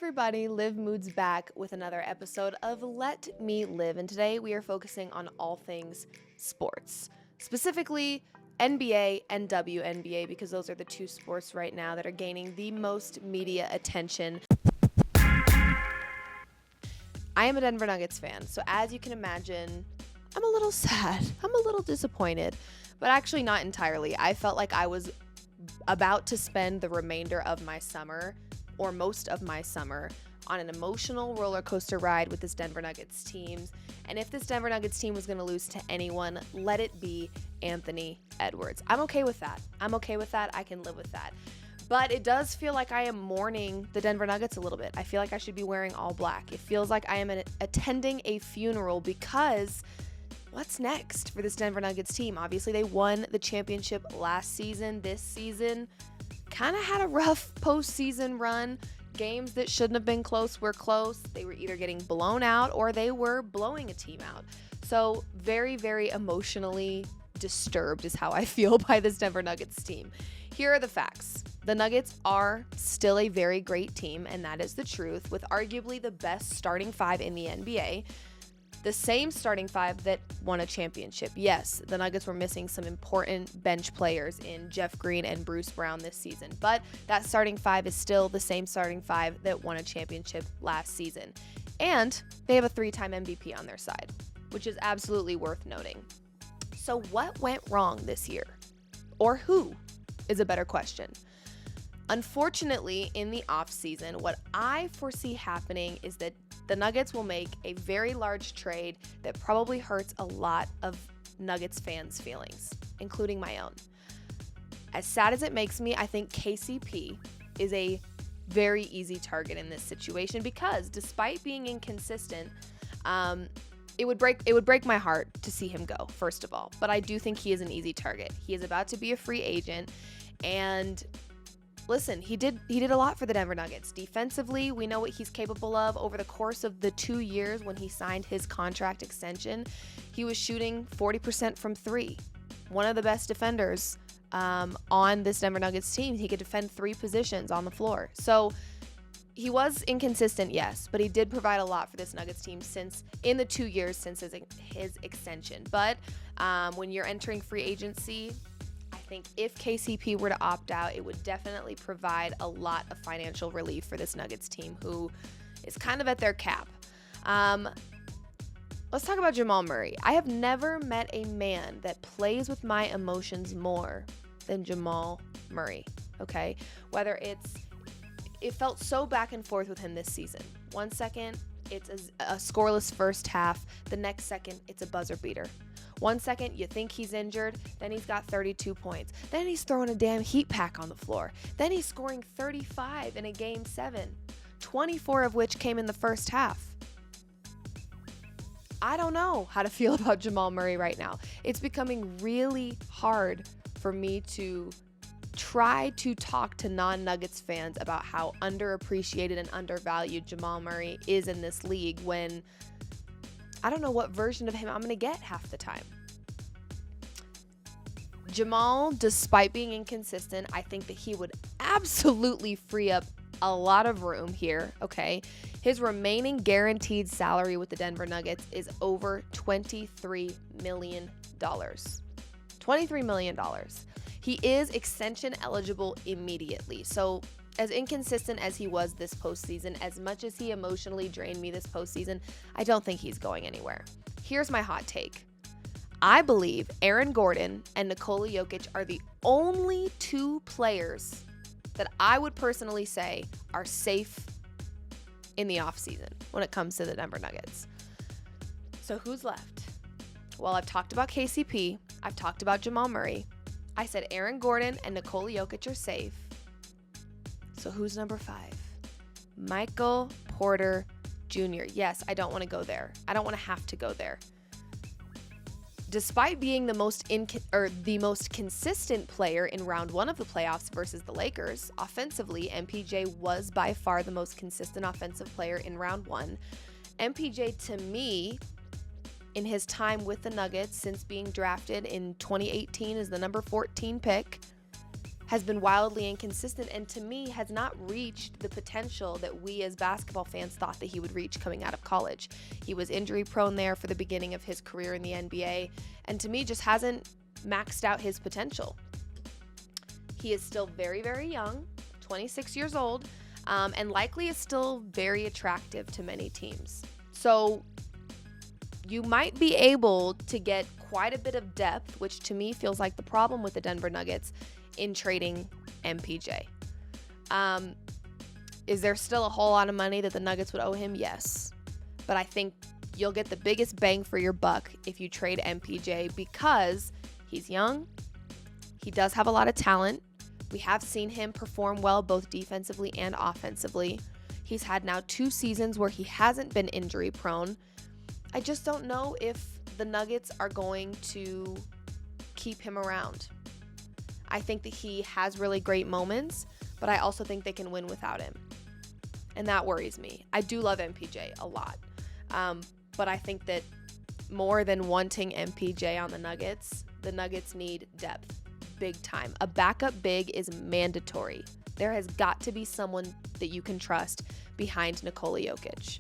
everybody, Liv Moods back with another episode of Let Me Live, and today we are focusing on all things sports, specifically NBA and WNBA, because those are the two sports right now that are gaining the most media attention. I am a Denver Nuggets fan, so as you can imagine, I'm a little sad. I'm a little disappointed, but actually not entirely. I felt like I was about to spend the remainder of my summer, or most of my summer, on an emotional roller coaster ride with this Denver Nuggets team. And if this Denver Nuggets team was going to lose to anyone, let it be Anthony Edwards. I'm okay with that. I can live with that. But it does feel like I am mourning the Denver Nuggets a little bit. I feel like I should be wearing all black. It feels like I am attending a funeral, because what's next for this Denver Nuggets team? Obviously, they won the championship last season. This season kind of had a rough postseason run. Games that shouldn't have been close were close. They were either getting blown out or they were blowing a team out. So very, very emotionally disturbed is how I feel by this Denver Nuggets team. Here are the facts. The Nuggets are still a very great team, and that is the truth, with arguably the best starting five in the NBA. The same starting five that won a championship. Yes, the Nuggets were missing some important bench players in Jeff Green and Bruce Brown this season, but that starting five is still the same starting five that won a championship last season. And they have a 3-time MVP on their side, which is absolutely worth noting. So what went wrong this year? Or who is a better question. Unfortunately, in the offseason, what I foresee happening is that the Nuggets will make a very large trade that probably hurts a lot of Nuggets fans' feelings, including my own. As sad as it makes me, I think KCP is a very easy target in this situation, because despite being inconsistent, it would break my heart to see him go, first of all. But I do think he is an easy target. He is about to be a free agent, and listen, he did a lot for the Denver Nuggets. Defensively, we know what he's capable of. Over the course of the 2 years when he signed his contract extension, he was shooting 40% from three. One of the best defenders on this Denver Nuggets team. He could defend 3 positions on the floor. So he was inconsistent, yes, but he did provide a lot for this Nuggets team in the 2 years since his extension. But when you're entering free agency, I think if KCP were to opt out, it would definitely provide a lot of financial relief for this Nuggets team, who is kind of at their cap. Let's talk about Jamal Murray. I have never met a man that plays with my emotions more than Jamal Murray, okay? Whether it felt so back and forth with him this season. 1 second, it's a scoreless first half. The next second, it's a buzzer beater. 1 second, you think he's injured, then he's got 32 points. Then he's throwing a damn heat pack on the floor. Then he's scoring 35 in a game 7, 24 of which came in the first half. I don't know how to feel about Jamal Murray right now. It's becoming really hard for me to try to talk to non-Nuggets fans about how underappreciated and undervalued Jamal Murray is in this league, when I don't know what version of him I'm going to get half the time. Jamal, despite being inconsistent, I think that he would absolutely free up a lot of room here, okay? His remaining guaranteed salary with the Denver Nuggets is over $23 million. $23 million. He is extension eligible immediately. So as inconsistent as he was this postseason, as much as he emotionally drained me this postseason, I don't think he's going anywhere. Here's my hot take. I believe Aaron Gordon and Nikola Jokic are the only 2 players that I would personally say are safe in the offseason when it comes to the Denver Nuggets. So who's left? Well, I've talked about KCP. I've talked about Jamal Murray. I said Aaron Gordon and Nikola Jokic are safe. So who's number 5? Michael Porter Jr. Yes, I don't want to go there. I don't want to have to go there. Despite being the most consistent player in round 1 of the playoffs versus the Lakers, offensively, MPJ was by far the most consistent offensive player in round 1. MPJ, to me, in his time with the Nuggets since being drafted in 2018 as the number 14 pick, has been wildly inconsistent and to me has not reached the potential that we as basketball fans thought that he would reach coming out of college. He was injury prone there for the beginning of his career in the NBA and to me just hasn't maxed out his potential. He is still very, very young, 26 years old, and likely is still very attractive to many teams. So you might be able to get quite a bit of depth, which to me feels like the problem with the Denver Nuggets in trading MPJ. Is there still a whole lot of money that the Nuggets would owe him? Yes. But I think you'll get the biggest bang for your buck if you trade MPJ because he's young. He does have a lot of talent. We have seen him perform well both defensively and offensively. He's had now 2 seasons where he hasn't been injury prone. I just don't know if the Nuggets are going to keep him around. I think that he has really great moments, but I also think they can win without him. And that worries me. I do love MPJ a lot. But I think that more than wanting MPJ on the Nuggets need depth, big time. A backup big is mandatory. There has got to be someone that you can trust behind Nikola Jokic.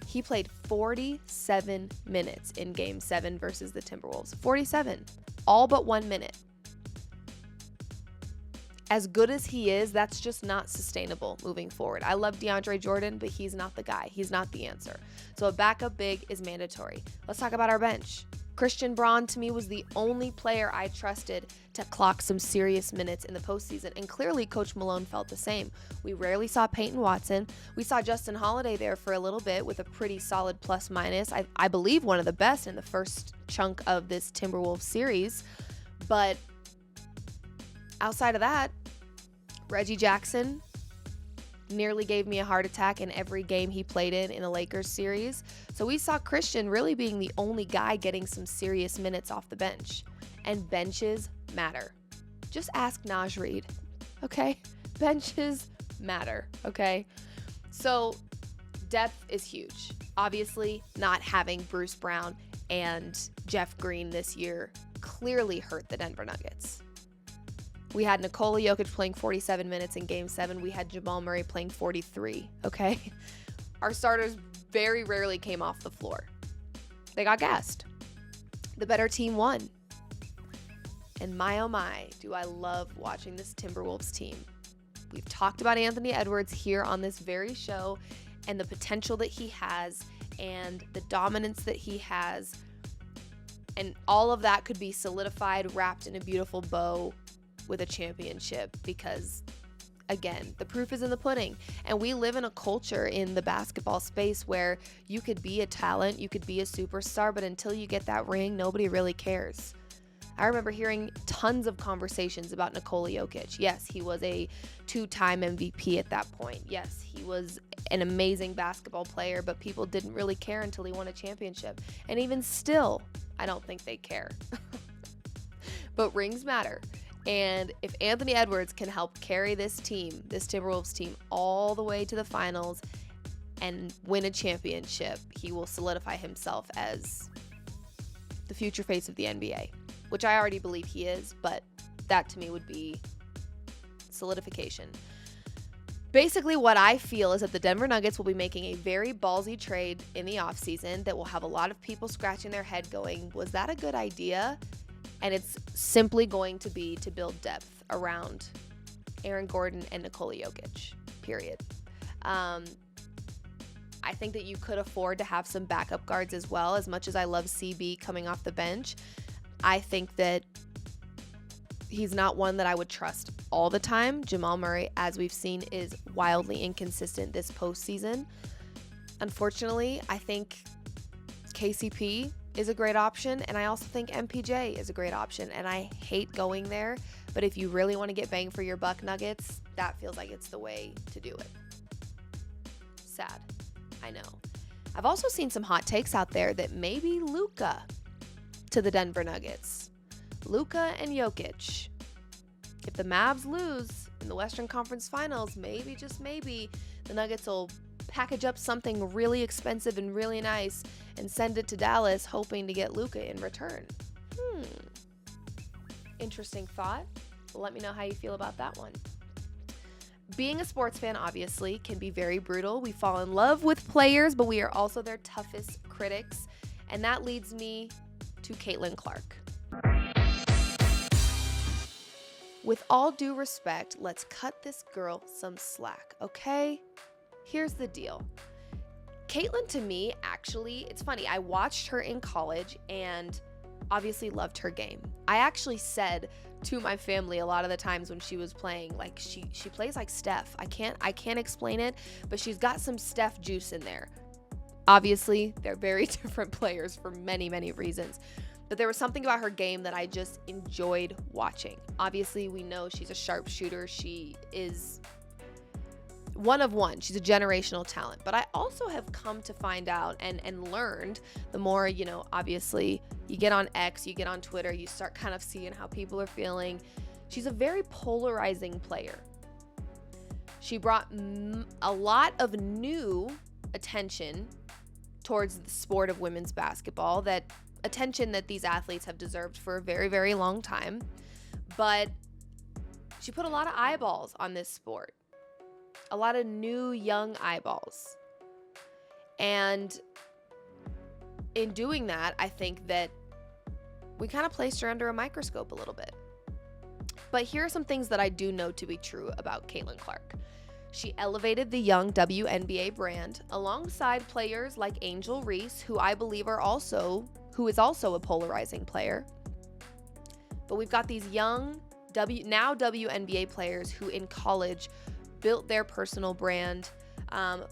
He played 47 minutes in Game 7 versus the Timberwolves. 47. All but 1 minute. As good as he is, that's just not sustainable moving forward. I love DeAndre Jordan, but he's not the guy. He's not the answer. So a backup big is mandatory. Let's talk about our bench. Christian Braun, to me, was the only player I trusted to clock some serious minutes in the postseason, and clearly Coach Malone felt the same. We rarely saw Peyton Watson. We saw Justin Holiday there for a little bit with a pretty solid plus-minus. I believe one of the best in the first chunk of this Timberwolves series. But outside of that, Reggie Jackson nearly gave me a heart attack in every game he played in the Lakers series. So we saw Christian really being the only guy getting some serious minutes off the bench. And benches matter. Just ask Naj Reid, okay? Benches matter, okay? So depth is huge. Obviously, not having Bruce Brown and Jeff Green this year clearly hurt the Denver Nuggets. We had Nikola Jokic playing 47 minutes in Game 7. We had Jamal Murray playing 43, okay? Our starters very rarely came off the floor. They got gassed. The better team won. And my, oh my, do I love watching this Timberwolves team. We've talked about Anthony Edwards here on this very show and the potential that he has and the dominance that he has. And all of that could be solidified, wrapped in a beautiful bow with a championship because, again, the proof is in the pudding. And we live in a culture in the basketball space where you could be a talent, you could be a superstar, but until you get that ring, nobody really cares. I remember hearing tons of conversations about Nikola Jokic. Yes, he was a 2-time MVP at that point. Yes, he was an amazing basketball player, but people didn't really care until he won a championship. And even still, I don't think they care. But rings matter. And if Anthony Edwards can help carry this team, this Timberwolves team, all the way to the finals and win a championship, he will solidify himself as the future face of the NBA, which I already believe he is, but that to me would be solidification. Basically, what I feel is that the Denver Nuggets will be making a very ballsy trade in the offseason that will have a lot of people scratching their head going, was that a good idea? And it's simply going to be to build depth around Aaron Gordon and Nikola Jokic, period. I think that you could afford to have some backup guards as well. As much as I love CB coming off the bench, I think that he's not one that I would trust all the time. Jamal Murray, as we've seen, is wildly inconsistent this postseason. Unfortunately, I think KCP is a great option, and I also think MPJ is a great option, and I hate going there, but if you really want to get bang for your buck, Nuggets, that feels like it's the way to do it. Sad. I know. I've also seen some hot takes out there that maybe Luka to the Denver Nuggets. Luka and Jokic. If the Mavs lose in the Western Conference Finals, maybe, just maybe, the Nuggets will package up something really expensive and really nice and send it to Dallas, hoping to get Luka in return. Interesting thought. Let me know how you feel about that one. Being a sports fan, obviously, can be very brutal. We fall in love with players, but we are also their toughest critics. And that leads me to Kaitlyn Clark. With all due respect, let's cut this girl some slack, okay? Here's the deal. Kaitlyn, to me, actually, it's funny. I watched her in college and obviously loved her game. I actually said to my family a lot of the times when she was playing, like she plays like Steph. I can't explain it, but she's got some Steph juice in there. Obviously, they're very different players for many, many reasons. But there was something about her game that I just enjoyed watching. Obviously, we know she's a sharpshooter. She is one of one. She's a generational talent. But I also have come to find out and learned the more, obviously you get on X, you get on Twitter, you start kind of seeing how people are feeling. She's a very polarizing player. She brought a lot of new attention towards the sport of women's basketball, attention that these athletes have deserved for a very, very long time. But she put a lot of eyeballs on this sport. A lot of new, young eyeballs. And in doing that, I think that we kind of placed her under a microscope a little bit. But here are some things that I do know to be true about Kaitlyn Clark. She elevated the young WNBA brand alongside players like Angel Reese, who I believe who is also a polarizing player. But we've got these young now WNBA players who in college built their personal brand,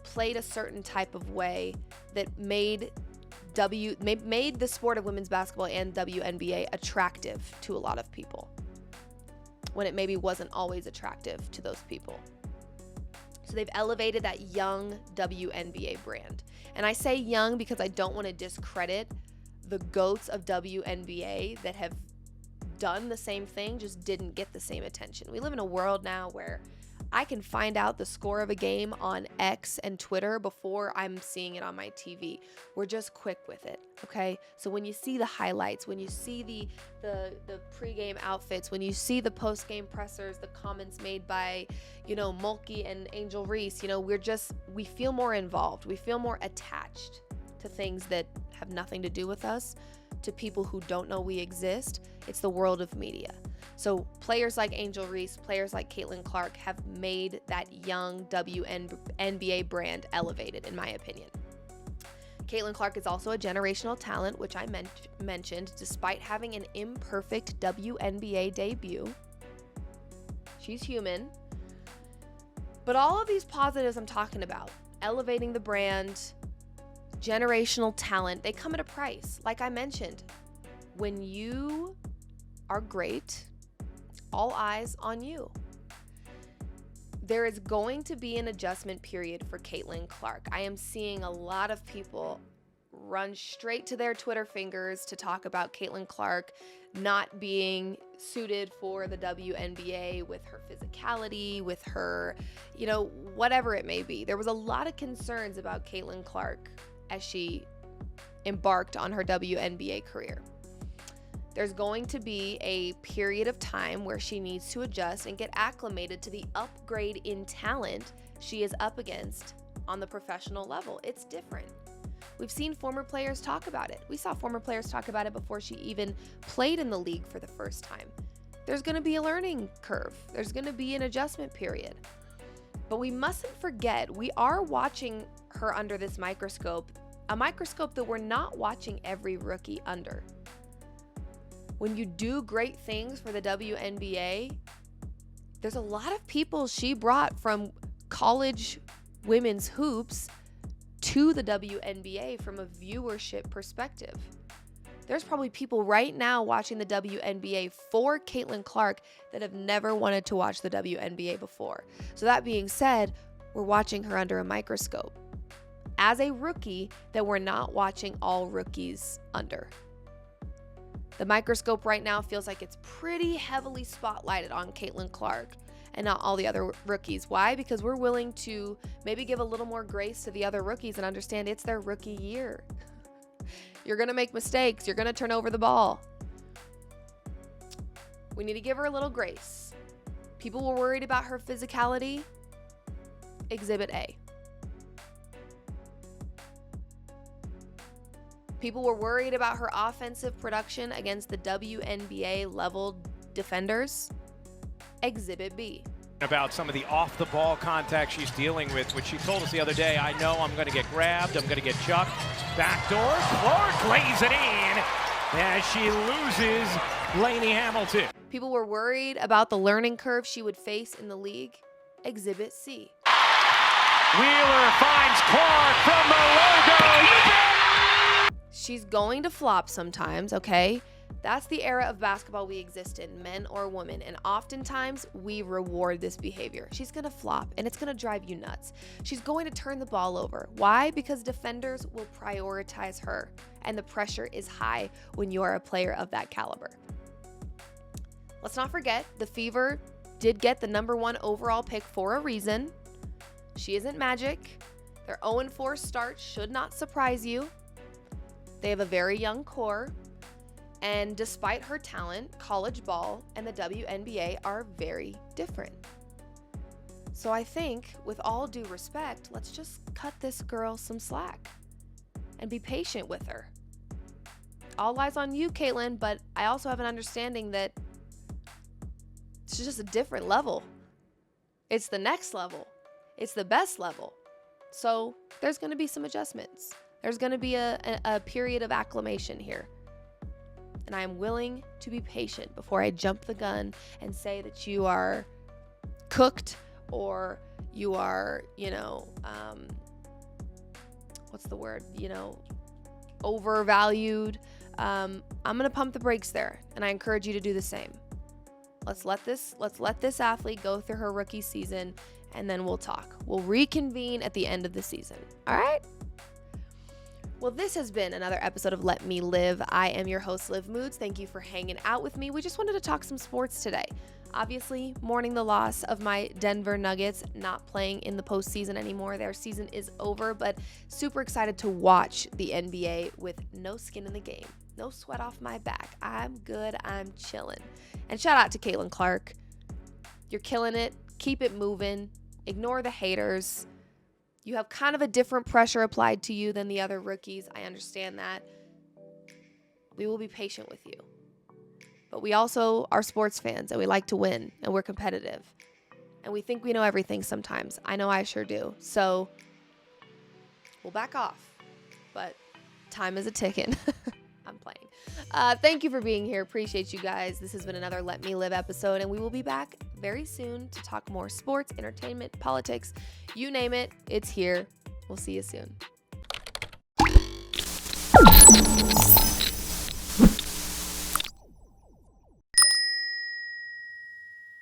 played a certain type of way that made the sport of women's basketball and WNBA attractive to a lot of people, when it maybe wasn't always attractive to those people. So they've elevated that young WNBA brand. And I say young because I don't want to discredit the GOATs of WNBA that have done the same thing, just didn't get the same attention. We live in a world now where I can find out the score of a game on X and Twitter before I'm seeing it on my TV. We're just quick with it, okay? So when you see the highlights, when you see the pregame outfits, when you see the postgame pressers, the comments made by, Mulkey and Angel Reese, we feel more involved. We feel more attached to things that have nothing to do with us, to people who don't know we exist. It's the world of media. So players like Angel Reese, players like Kaitlyn Clark have made that young WNBA brand elevated, in my opinion. Kaitlyn Clark is also a generational talent, which I mentioned, despite having an imperfect WNBA debut. She's human. But all of these positives I'm talking about, elevating the brand, generational talent, they come at a price. Like I mentioned, when you are great, all eyes on you. There is going to be an adjustment period for Kaitlyn Clark. I am seeing a lot of people run straight to their Twitter fingers to talk about Kaitlyn Clark not being suited for the WNBA with her physicality, with her, whatever it may be. There was a lot of concerns about Kaitlyn Clark as she embarked on her WNBA career. There's going to be a period of time where she needs to adjust and get acclimated to the upgrade in talent she is up against on the professional level. It's different. We've seen former players talk about it. We saw former players talk about it before she even played in the league for the first time. There's going to be a learning curve. There's going to be an adjustment period. But we mustn't forget, we are watching her under this microscope, a microscope that we're not watching every rookie under. When you do great things for the WNBA, there's a lot of people she brought from college women's hoops to the WNBA from a viewership perspective. There's probably people right now watching the WNBA for Kaitlyn Clark that have never wanted to watch the WNBA before. So that being said, we're watching her under a microscope as a rookie that we're not watching all rookies under. The microscope right now feels like it's pretty heavily spotlighted on Kaitlyn Clark and not all the other rookies. Why? Because we're willing to maybe give a little more grace to the other rookies and understand it's their rookie year. You're going to make mistakes. You're going to turn over the ball. We need to give her a little grace. People were worried about her physicality. Exhibit A. People were worried about her offensive production against the WNBA level defenders. Exhibit B. About some of the off-the-ball contact she's dealing with, which she told us the other day, I know I'm going to get grabbed, I'm going to get chucked. Backdoor, Clark lays it in as she loses Lainey Hamilton. People were worried about the learning curve she would face in the league. Exhibit C. Wheeler finds Clark from the logo. She's going to flop sometimes, okay? That's the era of basketball we exist in, men or women, and oftentimes we reward this behavior. She's gonna flop, and it's gonna drive you nuts. She's going to turn the ball over. Why? Because defenders will prioritize her, and the pressure is high when you are a player of that caliber. Let's not forget, the Fever did get the #1 overall pick for a reason. She isn't magic. Their 0-4 start should not surprise you. They have a very young core. And despite her talent, college ball and the WNBA are very different. So I think, with all due respect, let's just cut this girl some slack and be patient with her. All eyes on you, Kaitlyn, but I also have an understanding that it's just a different level. It's the next level. It's the best level. So there's going to be some adjustments. There's going to be a period of acclimation here. And I'm willing to be patient before I jump the gun and say that you are cooked or you are, what's the word? Overvalued. I'm going to pump the brakes there, and I encourage you to do the same. Let's let this athlete go through her rookie season, and then we'll talk. We'll reconvene at the end of the season. All right? Well, this has been another episode of Let Me Live. I am your host, Liv Moods. Thank you for hanging out with me. We just wanted to talk some sports today. Obviously, mourning the loss of my Denver Nuggets not playing in the postseason anymore. Their season is over, but super excited to watch the NBA with no skin in the game. No sweat off my back. I'm good. I'm chilling. And shout out to Kaitlyn Clark. You're killing it. Keep it moving. Ignore the haters. You have kind of a different pressure applied to you than the other rookies. I understand that. We will be patient with you. But we also are sports fans, and we like to win, and we're competitive. And we think we know everything sometimes. I know I sure do. So we'll back off. But time is a ticking. I'm playing. Thank you for being here. Appreciate you guys. This has been another Let Me Live episode, and we will be back very soon to talk more sports, entertainment, politics, you name it. It's here. We'll see you soon.